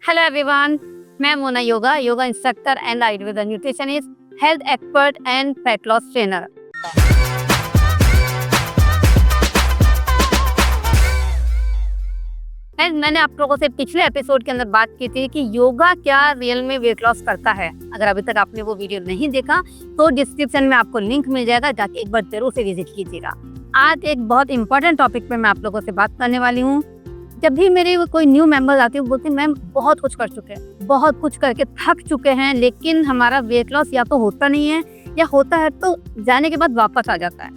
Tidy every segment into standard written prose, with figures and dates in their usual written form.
Hello everyone, मैं Mona yoga instructor and Ayurveda nutritionist, health expert and fat loss trainer. And मैंने आप लोगों से पिछले एपिसोड के अंदर बात की थी कि योगा क्या रियल में वेट लॉस करता है। अगर अभी तक आपने वो वीडियो नहीं देखा तो डिस्क्रिप्शन में आपको लिंक मिल जाएगा, जाके एक बार जरूर से विजिट कीजिएगा। आज एक बहुत इंपॉर्टेंट टॉपिक पे मैं आप लोगों से बात करने वाली हूँ। जब भी मेरे कोई न्यू मेंबर्स आते हैं बोलते हैं मैम बहुत कुछ कर चुके हैं, बहुत कुछ करके थक चुके हैं, लेकिन हमारा वेट लॉस या तो होता नहीं है या होता है तो जाने के बाद वापस आ जाता है।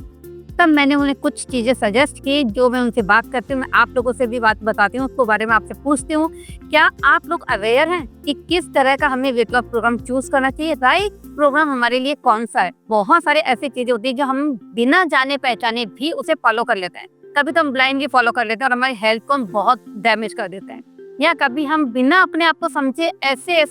तब मैंने उन्हें कुछ चीज़ें सजेस्ट की, जो मैं उनसे बात करती हूँ, मैं आप लोगों से भी बात बताती हूँ, उसके बारे में आपसे पूछती हूँ। क्या आप लोग अवेयर हैं कि किस तरह का हमें वेट लॉस प्रोग्राम चूज करना चाहिए, राइट प्रोग्राम हमारे लिए कौन सा है। बहुत सारे ऐसी चीजें होती है जो हम बिना जाने पहचाने भी उसे फॉलो कर लेते हैं। कभी तो हम ब्लाइंडली फॉलो कर लेते हैं और हमारी हेल्थ को हम बहुत डैमेज कर देते हैं, या कभी हम बिना अपने आप को समझे ऐसे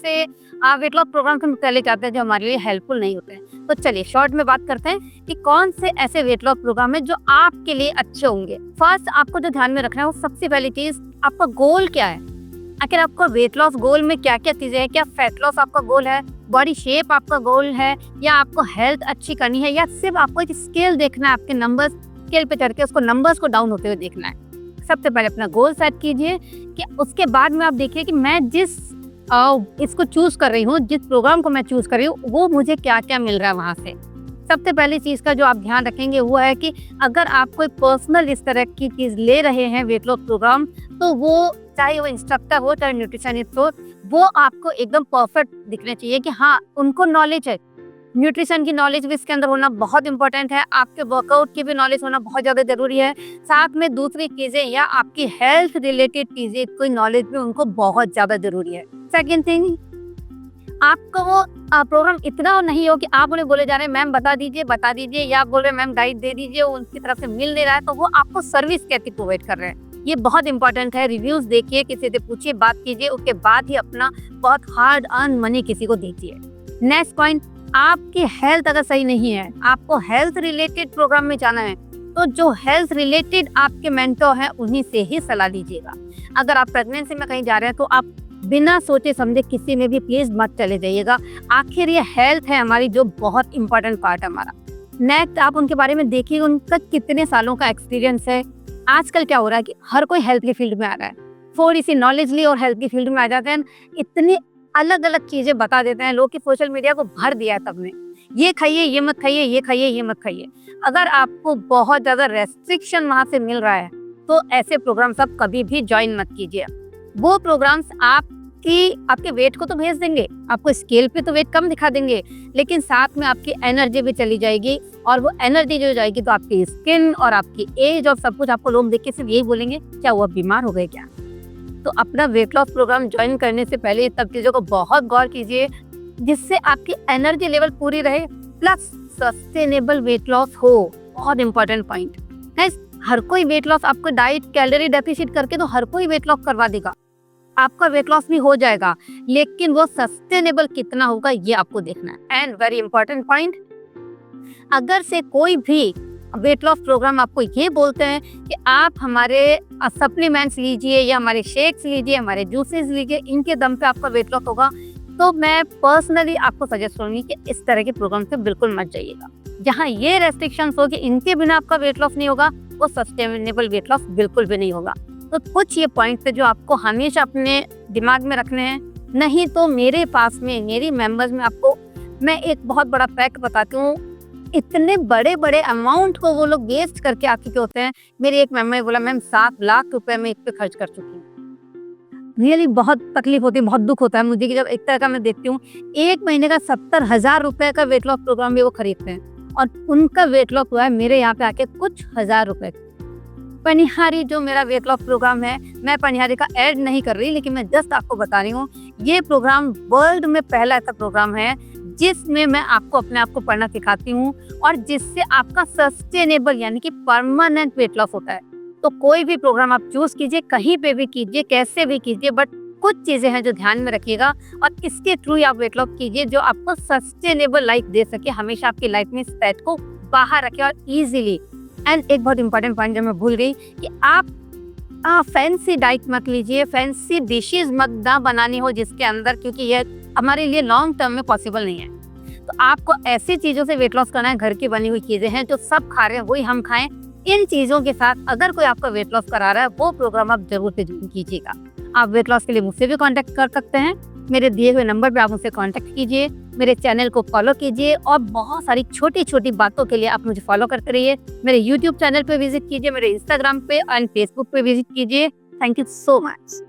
वेट लॉस प्रोग्राम में चले जाते हैं जो हमारे लिए हेल्पफुल नहीं होते हैं। तो चलिए शॉर्ट में बात करते हैं कि कौन से ऐसे वेट लॉस प्रोग्राम है जो आपके लिए अच्छे होंगे। फर्स्ट आपको जो ध्यान में रखना है वो सबसे पहली चीज, आपका गोल क्या है। आखिर आपका वेट लॉस गोल में क्या क्या चीजें हैं। क्या फैट लॉस आपका गोल है, बॉडी शेप आपका गोल है, या आपको हेल्थ अच्छी करनी है, या सिर्फ आपको एक स्केल देखना है, आपके नंबर्स स्केल पे चढ़ के उसको नंबर्स को डाउन होते हुए देखना है। सबसे पहले अपना गोल सेट कीजिए कि उसके बाद में आप देखिए कि मैं जिस इसको चूज कर रही हूँ, जिस प्रोग्राम को मैं चूज कर रही हूँ, वो मुझे क्या क्या मिल रहा है वहाँ से। सबसे पहली चीज का जो आप ध्यान रखेंगे वो है कि अगर आप कोई पर्सनल इस तरह की चीज ले रहे हैं वेट लॉस प्रोग्राम, तो वो चाहे वो इंस्ट्रक्टर हो चाहे न्यूट्रिशनिस्ट हो, वो आपको एकदम परफेक्ट दिखने चाहिए कि हाँ उनको नॉलेज है। न्यूट्रिशन की नॉलेज भी इसके अंदर होना बहुत इंपॉर्टेंट है, आपके वर्कआउट की भी नॉलेज होना बहुत ज़्यादा जरूरी है। साथ में दूसरी चीज़ें या आपकी हेल्थ रिलेटेड चीज़ें कोई नॉलेज भी उनको बहुत ज़्यादा जरूरी है। सेकेंड थिंग, आपका वो प्रोग्राम इतना नहीं हो कि आप उन्हें बोले जा रहे हैं मैम बता दीजिए, या आप बोल रहे हैं मैम डाइट दे दीजिए, उनकी तरफ से मिल नहीं रहा है, तो वो आपको सर्विस कैसे प्रोवाइड कर रहे हैं। ये बहुत इंपॉर्टेंट है। रिव्यूज देखिए, किसी से पूछिए, बात कीजिए, उसके बाद ही अपना बहुत हार्ड अर्न मनी किसी को दीजिए। नेक्स्ट पॉइंट, आपकी हेल्थ अगर सही नहीं है, आपको हेल्थ रिलेटेड प्रोग्राम में जाना है, तो जो हेल्थ रिलेटेड आपके मेंटर हैं उन्हीं से ही सलाह लीजिएगा। अगर आप प्रेगनेंसी में कहीं जा रहे हैं तो आप बिना सोचे समझे किसी में भी प्लीज मत चले जाइएगा। आखिर ये हेल्थ है हमारी जो बहुत इंपॉर्टेंट पार्ट है हमारा। नेक्स्ट, आप उनके बारे में देखिए उनका कितने सालों का एक्सपीरियंस है। आजकल क्या हो रहा है कि हर कोई हेल्थ की फील्ड में आ रहा है, थोड़ी सी नॉलेज ली और हेल्थ की फील्ड में आ जाते हैं। इतनी अलग अलग चीजें बता देते हैं लोग कि सोशल मीडिया को भर दिया है सबने, ये खाइए ये मत खाइए, ये खाइए ये मत खाइए। अगर आपको बहुत ज्यादा रेस्ट्रिक्शन वहां से मिल रहा है तो ऐसे प्रोग्राम्स आप कभी भी ज्वाइन मत कीजिए। वो प्रोग्राम्स आपके वेट को तो भेज देंगे, आपको स्केल पे तो वेट कम दिखा देंगे, लेकिन साथ में आपकी एनर्जी भी चली जाएगी, और वो एनर्जी जो जाएगी तो आपकी स्किन और आपकी एज और सब कुछ आपको लोग देख के सिर्फ यही बोलेंगे क्या वो बीमार हो गए क्या। तो अपना वेट लॉस प्रोग्राम ज्वाइन करने से पहले ये सब चीज़ों को बहुत गौर कीजिए, जिससे आपकी एनर्जी लेवल पूरी रहे प्लस सस्टेनेबल वेट लॉस हो। बहुत इंपॉर्टेंट पॉइंट है। हर कोई वेट लॉस, आपको डाइट कैलोरी डेफिसिट करके तो हर कोई वेट लॉस करवा देगा, आपका वेट लॉस भी हो जाएगा, लेकिन वो सस्टेनेबल कितना होगा ये आपको देखना है। एंड वेरी इंपॉर्टेंट पॉइंट, अगर से कोई भी वेट लॉस प्रोग्राम आपको ये बोलते हैं कि आप हमारे सप्लीमेंट्स लीजिए या हमारे शेक्स लीजिए, हमारे जूसेस लीजिए, इनके दम पे आपका वेट लॉस होगा, तो मैं पर्सनली आपको सजेस्ट करूंगी कि इस तरह के प्रोग्राम से बिल्कुल मत जाइएगा। जहां ये रेस्ट्रिक्शंस हो कि इनके बिना आपका वेट लॉस नहीं होगा, वो सस्टेनेबल वेट लॉस बिल्कुल भी नहीं होगा। तो कुछ ये पॉइंट्स है जो आपको हमेशा अपने दिमाग में रखने हैं। नहीं तो मेरे पास में, मेरी मेंबर्स में आपको मैं एक बहुत बड़ा फैक्ट बताती हूँ, इतने बड़े बड़े अमाउंट को वो लोग वेस्ट करके आ चुके होते हैं। मेरे एक मेंबर ने बोला मैम 7 लाख रुपए मैं इस पे खर्च कर चुकी हूँ। रियली बहुत तकलीफ होती है, बहुत दुख होता है मुझे कि जब एक तरह का मैं देखती हूँ 1 महीने का 70,000 रुपए का वेट लॉस प्रोग्राम भी वो खरीदते हैं, और उनका वेट लॉस हुआ है मेरे यहाँ पे आके कुछ हजार रुपए। पनिहारी जो मेरा वेट लॉस प्रोग्राम है, मैं पनिहारी का ऐड नहीं कर रही, लेकिन मैं जस्ट आपको बता रही हूँ ये प्रोग्राम वर्ल्ड में पहला ऐसा प्रोग्राम है जिसमें मैं आपको अपने आप को पढ़ना सिखाती हूँ, और जिससे आपका सस्टेनेबल यानी कि परमानेंट वेट लॉस होता है। तो कोई भी प्रोग्राम आप चूज कीजिए, कहीं पे भी कीजिए, कैसे भी कीजिए, बट कुछ चीजें हैं जो ध्यान में रखिएगा, और इसके थ्रू आप वेट लॉस कीजिए जो आपको सस्टेनेबल लाइफ दे सके, हमेशा आपकी लाइफ में फैट को बाहर रखे और इजीली। एंड एक बहुत इंपॉर्टेंट पॉइंट जो मैं भूल गई कि आप फैंसी डाइट मत लीजिए, फैंसी डिशेस मत ना बनानी हो जिसके अंदर, क्योंकि ये हमारे लिए लॉन्ग टर्म में पॉसिबल नहीं है। तो आपको ऐसी चीज़ों से वेट लॉस करना है, घर की बनी हुई चीज़ें हैं जो सब खा रहे हैं वही हम खाएं। इन चीज़ों के साथ अगर कोई आपका वेट लॉस करा रहा है वो प्रोग्राम आप जरूर से ज्वाइन कीजिएगा। आप वेट लॉस के लिए मुझसे भी कांटेक्ट कर सकते हैं। मेरे दिए हुए नंबर पे आप मुझसे कांटेक्ट कीजिए, मेरे चैनल को फॉलो कीजिए और बहुत सारी छोटी छोटी बातों के लिए आप मुझे फॉलो करते रहिए। मेरे यूट्यूब चैनल पे विजिट कीजिए, मेरे इंस्टाग्राम पे एंड फेसबुक पे विजिट कीजिए। Thank you so much.